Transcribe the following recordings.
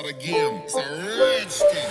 out again. It's a rich thing.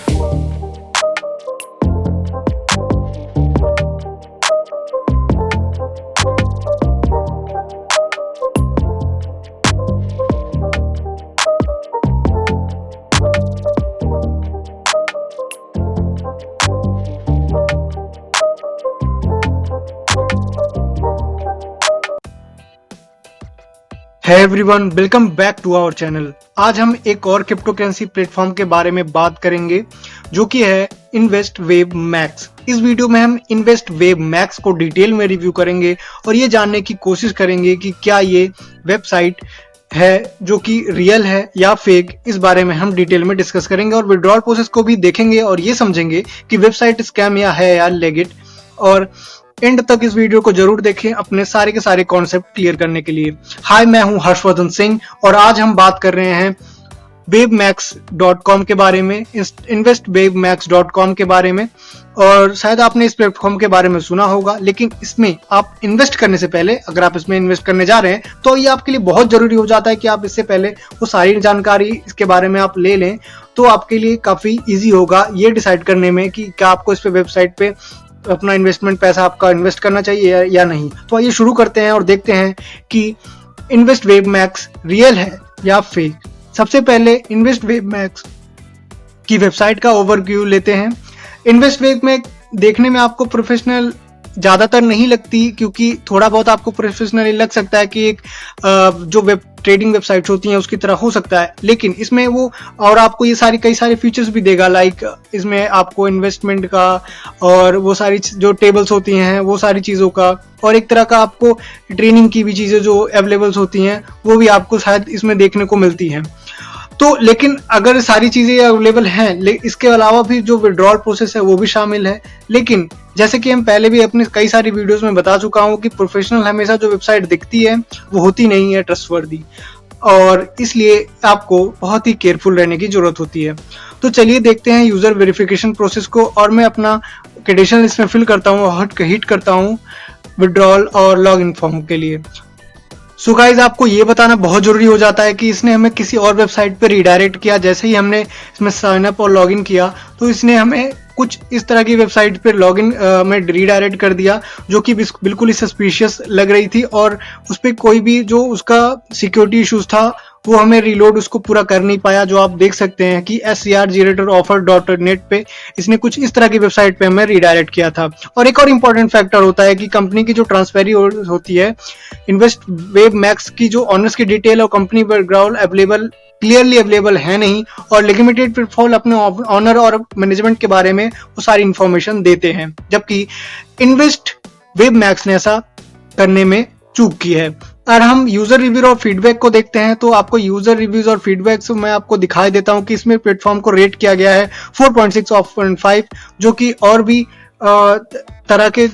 Hi everyone, welcome back to our channel. आज हम एक और crypto currency platform के बारे में बात करेंगे जो कि है इन्वेस्टवेव मैक्स। इस वीडियो में हम इन्वेस्टवेव मैक्स को डिटेल में रिव्यू करेंगे और ये जानने की कोशिश करेंगे कि क्या ये वेबसाइट है जो कि रियल है या फेक। इस बारे में हम डिटेल में डिस्कस करेंगे और विड्रॉल प्रोसेस को भी देखेंगे और ये समझेंगे कि वेबसाइट स्कैम या लेगिट। और एंड तक इस वीडियो को जरूर देखें अपने सारे के सारे कॉन्सेप्ट क्लियर करने के लिए। हाय, मैं हूं हर्षवर्धन सिंह और आज हम बात कर रहे हैं webmax.com के बारे में, investwebmax.com के बारे में। और शायद आपने इस प्लेटफॉर्म के बारे में सुना होगा, लेकिन इसमें आप इन्वेस्ट करने से पहले, अगर आप इसमें इन्वेस्ट करने जा रहे हैं तो ये आपके लिए बहुत जरूरी हो जाता है कि आप इससे पहले वो सारी जानकारी इसके बारे में आप ले लें। तो आपके लिए काफी ईजी होगा ये डिसाइड करने में कि क्या आपको इस पे वेबसाइट पे अपना इन्वेस्टमेंट पैसा आपका इन्वेस्ट करना चाहिए या नहीं। तो आइए शुरू करते हैं और देखते हैं कि इन्वेस्टवेव मैक्स रियल है या फेक। सबसे पहले इन्वेस्टवेव मैक्स की वेबसाइट का ओवरव्यू लेते हैं। इन्वेस्टवेव में देखने में आपको प्रोफेशनल ज्यादातर नहीं लगती, क्योंकि थोड़ा बहुत आपको प्रोफेशनल लग सकता है कि एक जो वेब ट्रेडिंग वेबसाइट्स होती हैं उसकी तरह हो सकता है, लेकिन इसमें वो और आपको ये कई सारे फीचर्स भी देगा। लाइक इसमें आपको इन्वेस्टमेंट का और वो सारी जो टेबल्स होती हैं वो सारी चीज़ों का, और एक तरह का आपको ट्रेनिंग की भी चीज़ें जो अवेलेबल्स होती हैं वो भी आपको शायद इसमें देखने को मिलती हैं। तो लेकिन अगर सारी चीज़ें अवेलेबल हैं, इसके अलावा भी जो विड्रॉल प्रोसेस है वो भी शामिल है। लेकिन जैसे कि हम पहले भी अपने कई सारी वीडियोस में बता चुका हूं कि प्रोफेशनल हमेशा जो वेबसाइट दिखती है वो होती नहीं है ट्रस्टवर्दी, और इसलिए आपको बहुत ही केयरफुल रहने की जरूरत होती है। तो चलिए देखते हैं यूजर वेरिफिकेशन प्रोसेस को, और मैं अपना क्रेडेंशियल इसमें फिल करता हूँ और हिट करता हूँ विड्रॉल और लॉग इन फॉर्म के लिए। सो गाइस, आपको ये बताना बहुत जरूरी हो जाता है कि इसने हमें किसी और वेबसाइट पे रिडायरेक्ट किया। जैसे ही हमने इसमें साइन अप और लॉगिन किया तो इसने हमें कुछ इस तरह की वेबसाइट पे लॉगिन में रिडायरेक्ट कर दिया जो कि बिल्कुल ही सस्पिशियस लग रही थी, और उस पर कोई भी जो उसका सिक्योरिटी इश्यूज था वो हमें रीलोड उसको पूरा कर नहीं पाया। जो आप देख सकते हैं कि scrgeneratoroffer.net पे इसने कुछ इस तरह की वेबसाइट पे हमें रिडायरेक्ट किया था। और एक और इम्पॉर्टेंट फैक्टर होता है कि कंपनी की जो ट्रांसपेरी होती है, इन्वेस्टवेव मैक्स की जो ऑनर्स की डिटेल और कंपनी बैकग्राउंड क्लियरली अवेलेबल है नहीं, और लिमिटेड प्लेटफॉर्म अपने ऑनर और मैनेजमेंट के बारे में वो सारी इंफॉर्मेशन देते हैं, जबकि इन्वेस्टवेव मैक्स ने ऐसा करने में चूक की है। और हम यूजर रिव्यू और फीडबैक को देखते हैं तो आपको यूजर रिव्यूज और फीडबैक से मैं आपको दिखाई देता हूं कि इसमें प्लेटफॉर्म को रेट किया गया है 4.6 ऑफ 5, जो कि और भी तरह के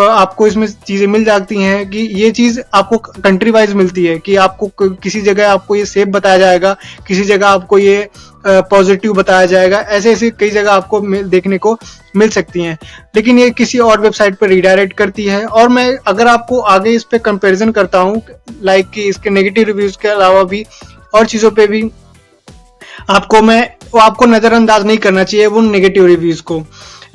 आपको इसमें चीजें मिल जाती हैं कि ये चीज आपको कंट्री वाइज मिलती है कि आपको किसी जगह आपको ये सेफ बताया जाएगा, किसी जगह आपको ये पॉजिटिव बताया जाएगा। ऐसे ऐसे कई जगह आपको देखने को मिल सकती हैं, लेकिन ये किसी और वेबसाइट पर रिडायरेक्ट करती है। और मैं अगर आपको आगे इस पे कंपैरिजन करता हूँ, लाइक कि इसके नेगेटिव रिव्यूज के अलावा भी और चीजों पे भी आपको नजरअंदाज नहीं करना चाहिए वो नेगेटिव रिव्यूज को।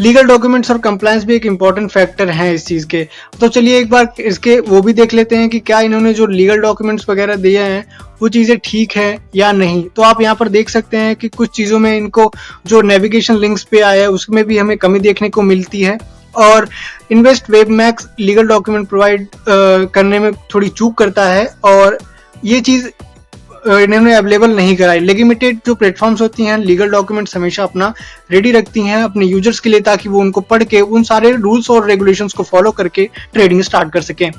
लीगल डॉक्यूमेंट्स और कंप्लायंस भी एक इंपॉर्टेंट फैक्टर हैं इस चीज के। तो चलिए एक बार इसके वो भी देख लेते हैं कि क्या इन्होंने जो लीगल डॉक्यूमेंट्स वगैरह दिए हैं वो चीजें ठीक है या नहीं। तो आप यहाँ पर देख सकते हैं कि कुछ चीजों में इनको जो नेविगेशन लिंक्स पे आया है उसमें भी हमें कमी देखने को मिलती है, और इन्वेस्टवेव मैक्स लीगल डॉक्यूमेंट प्रोवाइड करने में थोड़ी चूक करता है, और ये चीज इन्होंने अवेलेबल नहीं कराई। लिमिटेड जो प्लेटफॉर्म्स होती हैं लीगल डॉक्यूमेंट्स हमेशा अपना रेडी रखती हैं अपने यूजर्स के लिए, ताकि वो उनको पढ़ के उन सारे रूल्स और रेगुलेशंस को फॉलो करके ट्रेडिंग स्टार्ट कर सकें।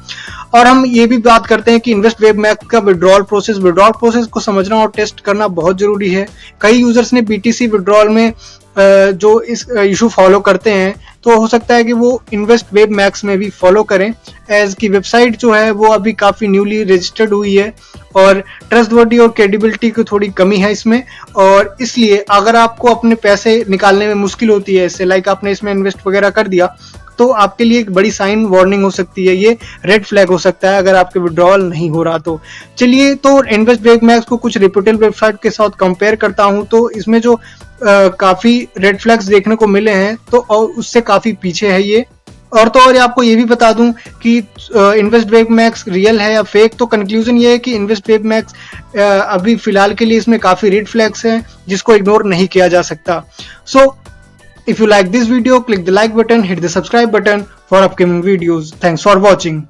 और हम ये भी बात करते हैं कि इन्वेस्टवेव मैक्स का विड्रॉल प्रोसेस को समझना और टेस्ट करना बहुत जरूरी है। कई यूजर्स ने BTC विड्रॉल में जो इस इशू फॉलो करते हैं, तो हो सकता है कि वो इन्वेस्टवेव मैक्स में भी फॉलो करें, एज की वेबसाइट जो है वो अभी काफी न्यूली रजिस्टर्ड हुई है और ट्रस्टवर्दी और क्रेडिबिलिटी की थोड़ी कमी है इसमें। और इसलिए अगर आपको अपने पैसे निकालने में मुश्किल होती है इससे, लाइक आपने इसमें इन्वेस्ट वगैरह कर दिया तो आपके लिए एक बड़ी साइन वार्निंग हो सकती है, ये रेड फ्लैग हो सकता है अगर आपके विड्रॉल नहीं हो रहा तो। चलिए, तो इन्वेस्ट बेब मैक्स को कुछ रिप्यूटेबल वेबसाइट के साथ कंपेयर करता हूं, तो इसमें जो काफी रेड फ्लैग्स देखने को मिले हैं तो और उससे काफी पीछे है ये। और तो और आपको ये भी बता दूं कि इन्वेस्ट बेब मैक्स रियल है या फेक, तो कंक्लूजन ये है कि इन्वेस्ट बेब मैक्स अभी फिलहाल के लिए इसमें काफी रेड फ्लैग्स हैं जिसको इग्नोर नहीं किया जा सकता। सो if you like this video, click the like button, hit the subscribe button for upcoming videos. Thanks for watching.